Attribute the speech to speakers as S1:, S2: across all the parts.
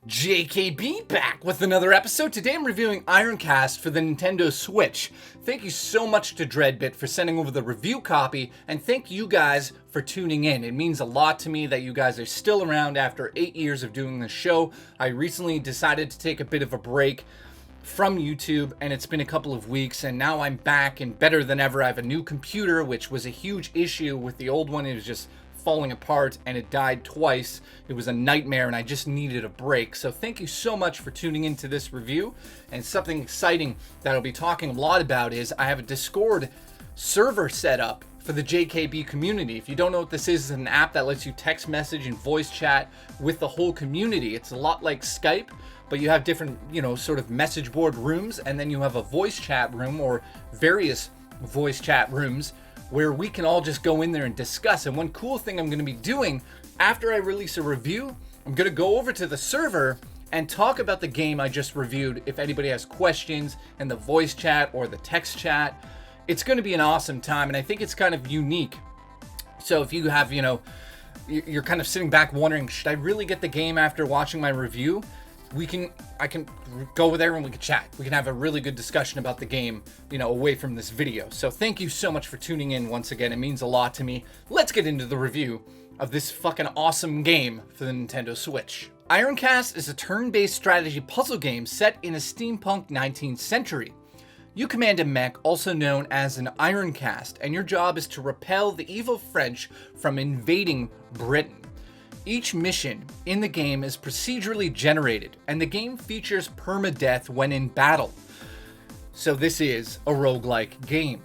S1: JKB back with another episode. Today I'm reviewing Ironcast for the Nintendo Switch. Thank you so much to Dreadbit for sending over the review copy, and thank you guys for tuning in. It means a lot to me that you guys are still around after 8 years of doing this show. I recently decided to take a bit of a break from YouTube, and it's been a couple of weeks, and now I'm back and better than ever. I have a new computer, which was a huge issue with the old one. It was just falling apart and it died twice. It was a nightmare and I just needed a break. So thank you so much for tuning into this review. And something exciting that I'll be talking a lot about is I have a Discord server set up for the JKB community. If you don't know what this is, it's an app that lets you text message and voice chat with the whole community. It's a lot like Skype, but you have different, sort of message board rooms, and then you have a voice chat room or various voice chat rooms where we can all just go in there and discuss. And one cool thing I'm going to be doing after I release a review, I'm going to go over to the server and talk about the game I just reviewed. If anybody has questions in the voice chat or the text chat, it's going to be an awesome time. And I think it's kind of unique. So if you have, you're kind of sitting back wondering, should I really get the game after watching my review? I can go there and we can chat. We can have a really good discussion about the game, away from this video. So thank you so much for tuning in once again. It means a lot to me. Let's get into the review of this fucking awesome game for the Nintendo Switch. Ironcast is a turn-based strategy puzzle game set in a steampunk 19th century. You command a mech, also known as an Ironcast, and your job is to repel the evil French from invading Britain. Each mission in the game is procedurally generated, and the game features permadeath when in battle. So this is a roguelike game.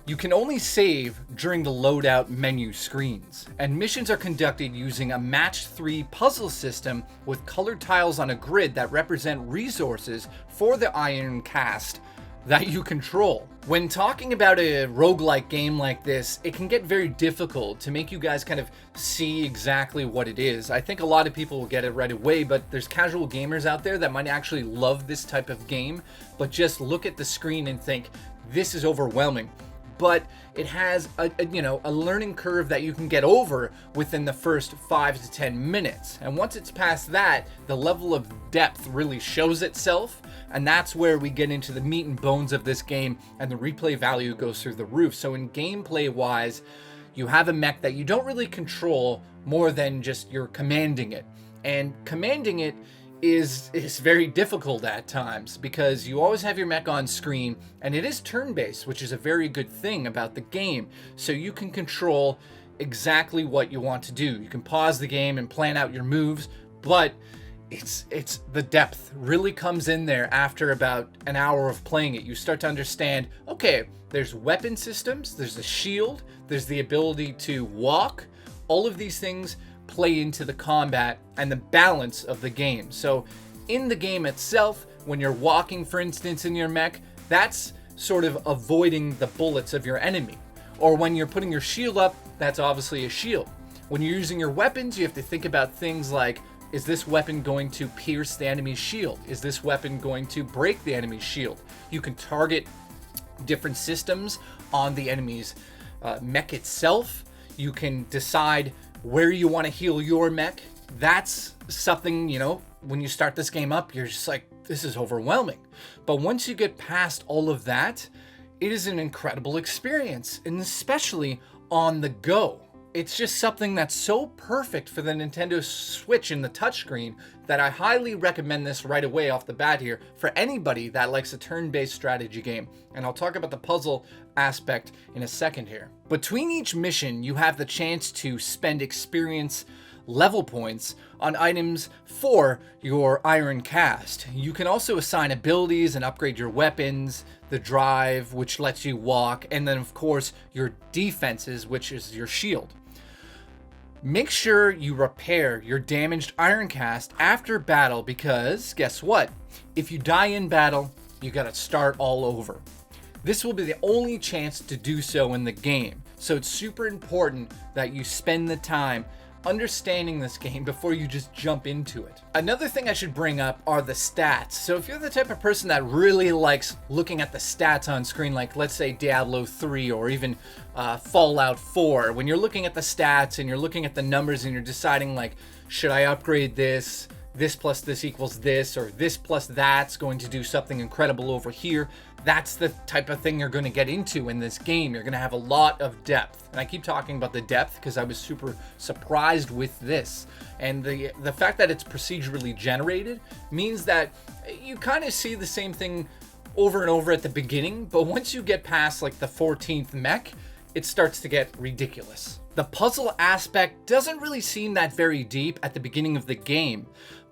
S1: You can only save during the loadout menu screens, and missions are conducted using a match 3 puzzle system with colored tiles on a grid that represent resources for the Ironcast that you control. When talking about a roguelike game like this, it can get very difficult to make you guys kind of see exactly what it is. I think a lot of people will get it right away, but there's casual gamers out there that might actually love this type of game, but just look at the screen and think, this is overwhelming. But it has a learning curve that you can get over within the first 5 to 10 minutes. And once it's past that, the level of depth really shows itself. And that's where we get into the meat and bones of this game, and the replay value goes through the roof. So in gameplay wise, you have a mech that you don't really control more than just you're commanding it. And commanding it is very difficult at times because you always have your mech on screen, and it is turn-based, which is a very good thing about the game. So you can control exactly what you want to do. You can pause the game and plan out your moves, but it's the depth really comes in there after about an hour of playing it. You start to understand, okay, there's weapon systems, there's a shield, there's the ability to walk. All of these things play into the combat and the balance of the game. So in the game itself, when you're walking, for instance, in your mech, that's sort of avoiding the bullets of your enemy. Or when you're putting your shield up, that's obviously a shield. When you're using your weapons, you have to think about things like, is this weapon going to pierce the enemy's shield? Is this weapon going to break the enemy's shield? You can target different systems on the enemy's mech itself. You can decide where you want to heal your mech. That's something, when you start this game up, you're just like, this is overwhelming. But once you get past all of that, it is an incredible experience, and especially on the go. It's just something that's so perfect for the Nintendo Switch and the touchscreen that I highly recommend this right away off the bat here for anybody that likes a turn-based strategy game. And I'll talk about the puzzle aspect in a second here. Between each mission, you have the chance to spend experience level points on items for your Ironcast. You can also assign abilities and upgrade your weapons, the drive, which lets you walk, and then of course your defenses, which is your shield. Make sure you repair your damaged Ironcast after battle because, guess what? If you die in battle, you gotta start all over. This will be the only chance to do so in the game, so it's super important that you spend the time understanding this game before you just jump into it. Another thing I should bring up are the stats. So if you're the type of person that really likes looking at the stats on screen, like let's say Diablo 3 or even Fallout 4, when you're looking at the stats and you're looking at the numbers and you're deciding like, should I upgrade this? this plus this equals this, or this plus that's going to do something incredible over here. That's the type of thing you're going to get into in this game. You're going to have a lot of depth. And I keep talking about the depth because I was super surprised with this. And the fact that it's procedurally generated means that you kind of see the same thing over and over at the beginning, but once you get past like the 14th mech, it starts to get ridiculous. The puzzle aspect doesn't really seem that very deep at the beginning of the game,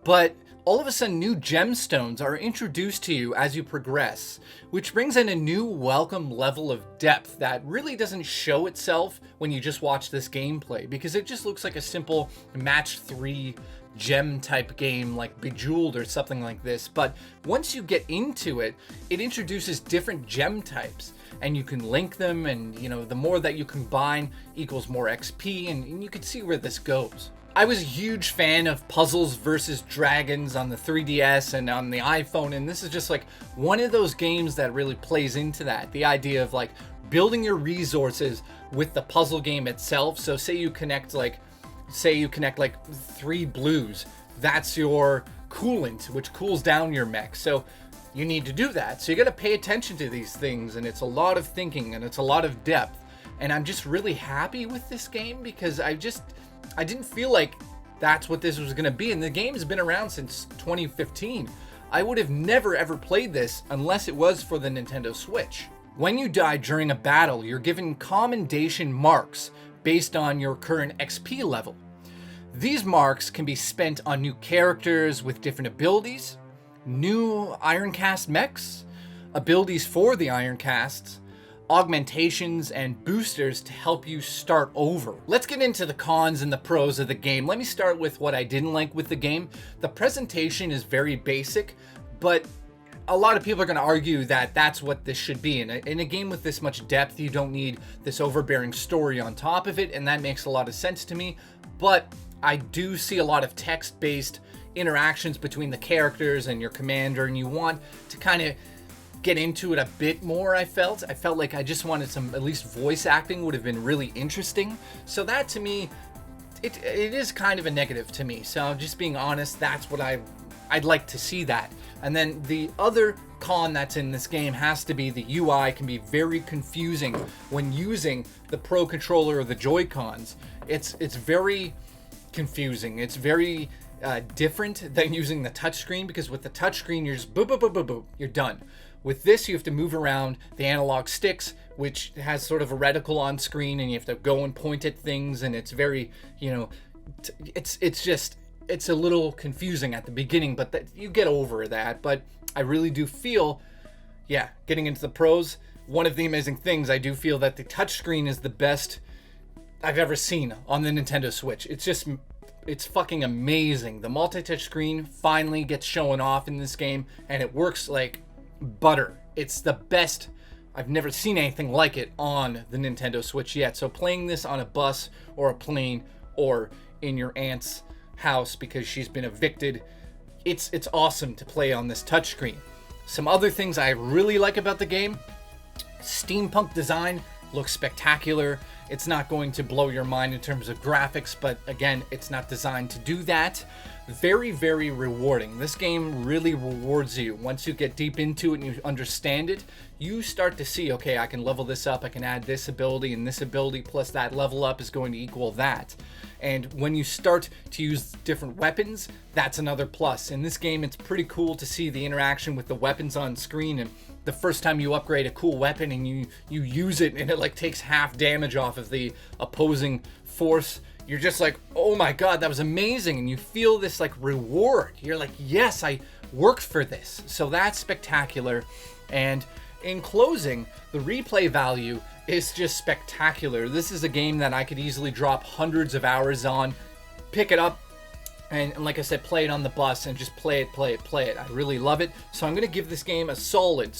S1: but all of a sudden new gemstones are introduced to you as you progress, which brings in a new welcome level of depth that really doesn't show itself when you just watch this gameplay, because it just looks like a simple match 3 gem type game like Bejeweled or something like this. But once you get into it, it introduces different gem types and you can link them, and you know, the more that you combine equals more XP, and you can see where this goes. I was a huge fan of Puzzles vs. Dragons on the 3DS and on the iPhone, and this is just like one of those games that really plays into that. The idea of like building your resources with the puzzle game itself. So say you connect like 3 blues, that's your coolant, which cools down your mech. So you need to do that. So you got to pay attention to these things, and it's a lot of thinking and it's a lot of depth. And I'm just really happy with this game because I didn't feel like that's what this was going to be. And the game has been around since 2015. I would have never ever played this unless it was for the Nintendo Switch. When you die during a battle, you're given commendation marks based on your current XP level. These marks can be spent on new characters with different abilities, new Ironcast mechs, abilities for the Ironcasts, augmentations, and boosters to help you start over. Let's get into the cons and the pros of the game. Let me start with what I didn't like with the game. The presentation is very basic, but a lot of people are going to argue that that's what this should be. In a game with this much depth, you don't need this overbearing story on top of it, and that makes a lot of sense to me. But I do see a lot of text-based interactions between the characters and your commander, and you want to kind of get into it a bit more. I felt like I just wanted some, at least voice acting would have been really interesting. So that to me, it is kind of a negative to me. So just being honest, that's what I'd like to see that. And then the other con that's in this game has to be the UI can be very confusing when using the Pro Controller or the Joy-Cons. It's very confusing. It's very different than using the touchscreen, because with the touchscreen you're just boop, boop, boop, boop, boop, you're done. With this you have to move around the analog sticks, which has sort of a reticle on screen, and you have to go and point at things, and it's very, you know, it's a little confusing at the beginning, but you get over that. But I really do feel, yeah, getting into the pros, one of the amazing things, I do feel that the touchscreen is the best I've ever seen on the Nintendo Switch. It's fucking amazing. The multi-touch screen finally gets shown off in this game, and it works like butter. It's the best. I've never seen anything like it on the Nintendo Switch yet. So playing this on a bus or a plane or in your aunt's house because she's been evicted, it's awesome to play on this touchscreen. Some other things I really like about the game: steampunk design looks spectacular. It's not going to blow your mind in terms of graphics, but again, it's not designed to do that. Very, very rewarding. This game really rewards you. Once you get deep into it and you understand it, you start to see, okay, I can level this up, I can add this ability, and this ability plus that level up is going to equal that. And when you start to use different weapons, that's another plus. In this game, it's pretty cool to see the interaction with the weapons on screen, and the first time you upgrade a cool weapon and you use it and it like takes half damage off of the opposing force, you're just like, oh my god, that was amazing, and you feel this like reward. You're like, yes, I worked for this. So that's spectacular. And in closing, the replay value is just spectacular. This is a game that I could easily drop hundreds of hours on, pick it up, and like I said, play it on the bus and just play it. I really love it. So I'm going to give this game a solid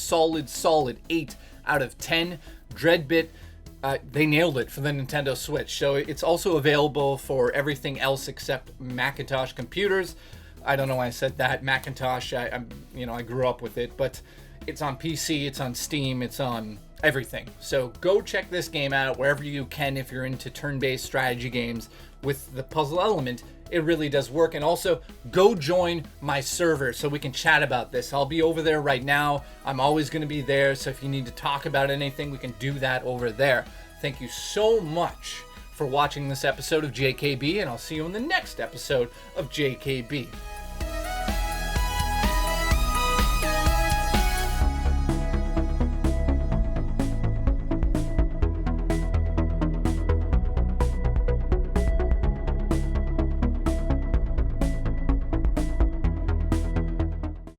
S1: 8 out of 10. Dreadbit, they nailed it for the Nintendo Switch. So it's also available for everything else except Macintosh computers. I don't know why I said that. Macintosh, I grew up with it, but it's on PC, it's on Steam, it's on everything. So go check this game out wherever you can if you're into turn-based strategy games with the puzzle element. It really does work. And also, go join my server so we can chat about this. I'll be over there right now. I'm always going to be there. So if you need to talk about anything, we can do that over there. Thank you so much for watching this episode of JKB, and I'll see you in the next episode of JKB.